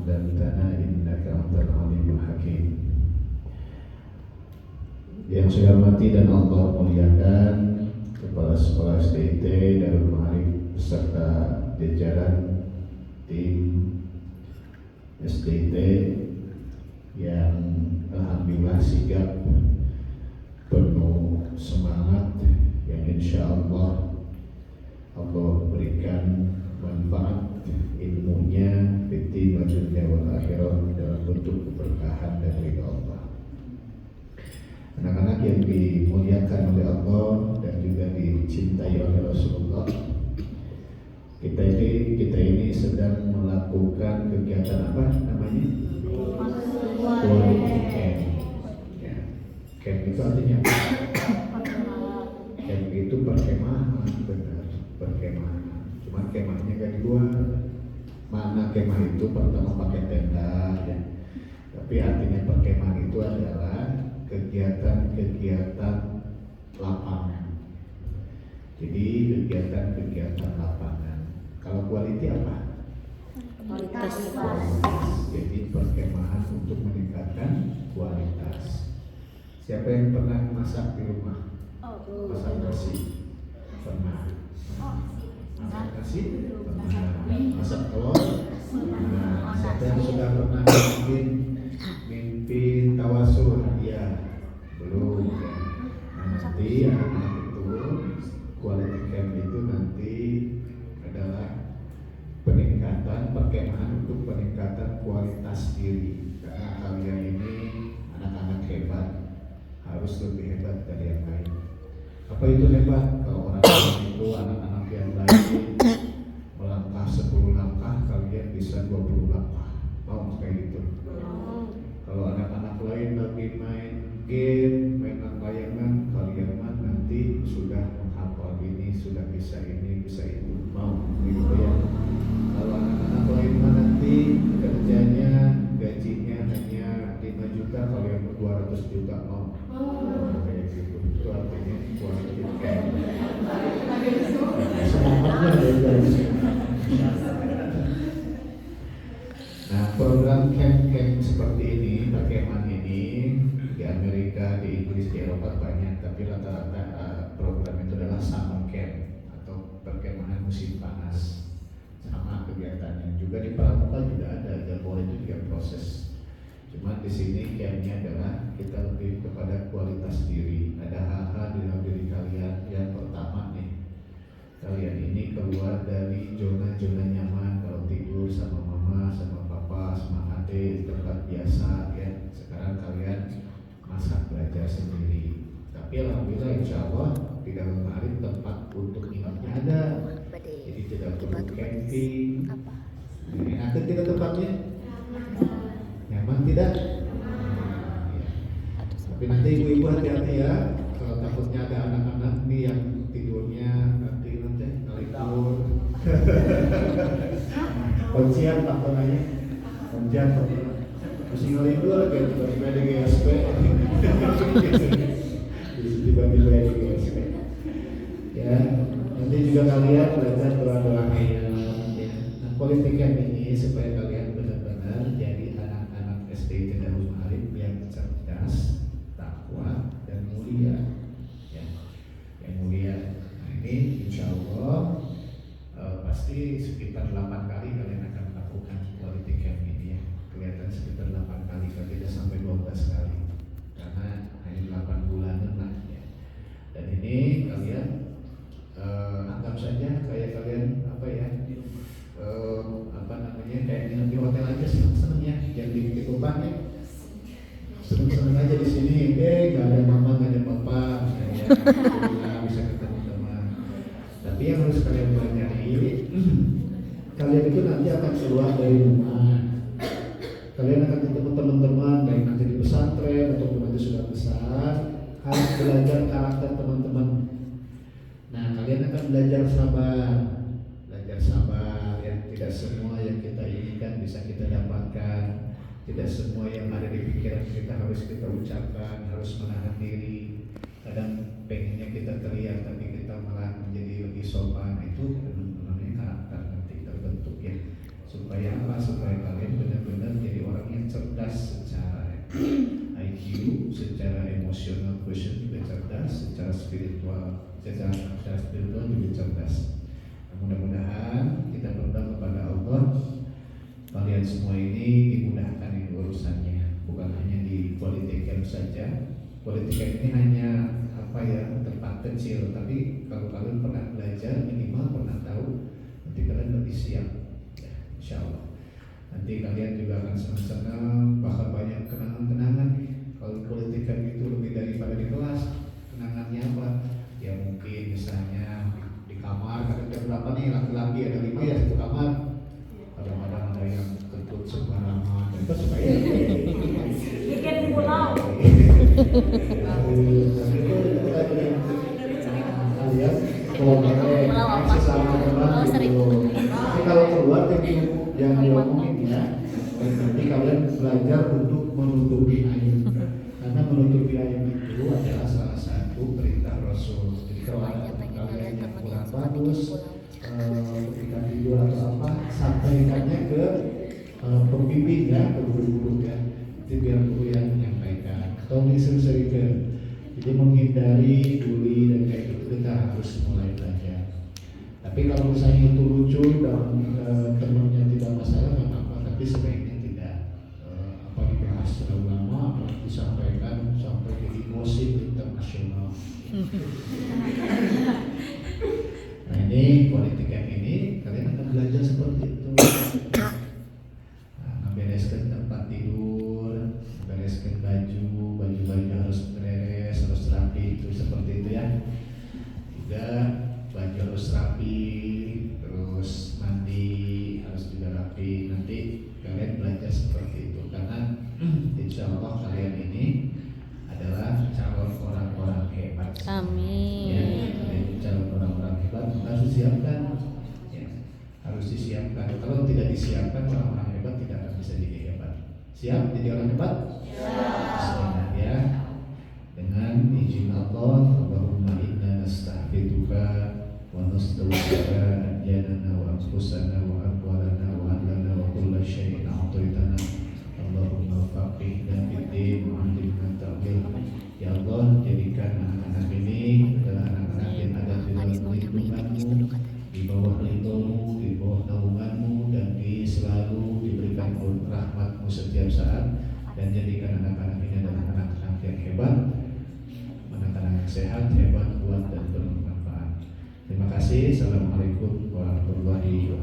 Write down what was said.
علمتنا إنك أنت العليم الحكيم. Yang saya hormati dan Allah muliakan Kepala Sekolah SDIT Darul Ma'arif beserta jajaran tim SDIT yang alhamdulillah sigap penuh semangat, yang insya Allah berikan manfaat ilmunya fitri dunia wal akhirah dalam bentuk keberkahan dan ridha Allah. Anak-anak yang dimuliakan oleh Allah dan juga dicintai oleh Rasulullah, kita ini sedang melakukan kegiatan apa namanya? Quality camp. Ya. Camp itu artinya apa? Camp itu perkemahan, benar, perkemahan. Cuma kemahnya gak di luar. Makna kemah itu pertama pakai tenda, ya. Tapi artinya perkemahan itu adalah kegiatan-kegiatan lapangan. Jadi kegiatan-kegiatan lapangan. Kalau quality apa? Kualitas. Jadi perkemahan untuk meningkatkan kualitas. Siapa yang pernah masak di rumah? Masak nasi? Pernah. Masak nasi? Pernah. Masak telur? Pernah. Siapa yang sudah pernah mimpi tawasul? Ya, belum. Nanti anak-anak itu quality camp itu nanti adalah peningkatan perkemahan untuk peningkatan kualitas diri, karena kalian ini anak-anak hebat, harus lebih hebat dari yang lain. Apa itu hebat? Kalau orang lain itu anak-anak yang lain melangkah 10 langkah, kalian bisa 20 langkah. Mau kayak gitu? Kalau anak-anak lain lagi main game, mainan layangan, kalian mah nanti sudah menghafal ini, sudah bisa ini, bisa itu. Mau gitu ya? Kalau anak-anak lain mah nanti kerjanya gajinya hanya 5 juta, kalian 200 juta. Mau kayak gitu. Itu artinya quality camp. Semangatnya dari Nah, program camp-camp seperti ini, perkemahan ini di Amerika, di Inggris, di Eropa banyak, tapi rata-rata program itu adalah summer camp atau perkemahan musim panas. Sama kegiatannya juga di Pramuka juga ada, Jabor itu juga proses. Cuma di sini campnya adalah kita lebih kepada kualitas diri. Ada hal-hal di dalam diri kalian. Yang pertama nih, kalian ini keluar dari zona-zona nyaman. Kalau tidur sama mama, sama papa, sama adik, tempat biasa ya. Sekarang kalian masak belajar sendiri. Tapi alhamdulillah insya Allah di dalam hari tempat untuk inapnya ada. Jadi tidak perlu camping. Enak tidak tempatnya? Nyaman tidak? Ya. Tapi nanti ibu-ibu hati-hati ya. Kalau takutnya ada anak-anak nih yang tidurnya nanti ngalikur. Kuncian takutnya. Kuncian takutnya. Mesti ngalikur kayak tiba-tiba di GSP. Tiba-tiba di GSP. Ya, nanti juga kalian belajar doa-doa ya. Nah, quality camp ini supaya kalian benar-benar jadi anak-anak SDIT Darul Ma'arif yang cerdas, takwa, dan mulia. Ya, yang mulia. Nah, ini insya Allah pasti sekitar 8 kali kalian akan melakukan quality camp ini ya. Kelihatan sekitar 8 kali, kalau tidak sampai 12 kali. Karena hanya 8 bulanan lah ya. Dan ini kalian anggap saja kayak kalian apa ya, apa namanya, kayak di hotel aja seneng-seneng ya, yang di rumah ya seneng-seneng aja di sini, gak ada mama, gak ada papa, ya, bisa ketemu teman. Tapi yang harus kalian pelajari, kalian itu nanti akan keluar dari rumah, kalian akan ketemu teman-teman, baik nanti di pesantren ataupun nanti sudah besar, harus belajar karakter teman-teman. Nah, kalian akan belajar sabar ya. Tidak semua yang kita inginkan bisa kita dapatkan. Tidak semua yang ada di pikiran kita harus kita ucapkan, harus menahan diri. Kadang pengennya kita teriak tapi kita malah menjadi lebih sopan. Itu namanya karakter nanti terbentuk ya. Supaya apa? Supaya kalian benar-benar secara spiritual juga cerdas. Nah, mudah-mudahan kita berdoa kepada Allah, kalian semua ini dimudahkan ini urusannya, bukan hanya di politik saja. Politik ini hanya tempat kecil, tapi kalau kalian pernah belajar, minimal pernah tahu, nanti kalian lebih siap, ya, insya Allah. Nanti kalian juga akan senang-senang, bahkan banyak kenangan-kenangan. Kalau politik itu lebih daripada di kelas, kenangannya apa? Ya mungkin misalnya di kamar, ada berapa nih laki-laki, ada 5 ya satu kamar. Kadang-kadang ada yang kentut sembarangan, dan itu supaya bikin pulau. Kalian kalau sesama teman gitu. Tapi kalau keluar yang diomongin ya, nanti kalian belajar untuk menutupi aib. Karena menutupi aib itu adalah salah satu perintah Rasul. Jadi kalau ada kalian yang kurang bagus, ketika tidur atau apa, sampaikannya ke pembimbing ya, ke guru-guru ya. Jadi biar guru yang menyampaikan. Atau disesuaikan. Jadi menghindari bully dan kayak gitu kita harus mulai belajar. Tapi kalau misalnya itu lucu dan temannya tidak masalah nggak apa-apa. Tapi sebaiknya tidak dibahas terlalu lama, disampaikan sampai jadi gosip internasional. Nah ini politik yang ini kalian akan belajar seperti itu. Nah, bereskan tempat tidur, bereskan baju harus beres, harus rapi, itu seperti itu ya. Juga baju harus rapi, terus mandi harus juga rapi. Nanti kalian belajar seperti itu karena insya Allah kalian ini adalah calon orang-orang hebat. Amin. Ya, kalian calon orang-orang hebat harus disiapkan. Ya, harus disiapkan. Kalau tidak disiapkan orang-orang hebat tidak akan bisa jadi hebat. Siap jadi orang hebat? Siap. Ya. Dengan izin Allah, Allahumma inna nasta'fiduka wa nasta'uduka anjanana wa anfusana wa amwalana wa ahlana wa kulla syai'in a'taitana. Allahumma faqihna fiddin wa alimna ta'wil. Ya Allah, jadikan anak-anak ini adalah anak-anak yang ada di dalam lindunganmu, di bawah lindungmu, di bawah naunganmu, dan selalu diberikan rahmatmu setiap saat. Dan jadikan anak-anak ini adalah anak-anak yang hebat, anak-anak yang sehat, hebat, kuat, dan bermanfaat. Terima kasih. Assalamualaikum warahmatullahi wabarakatuh.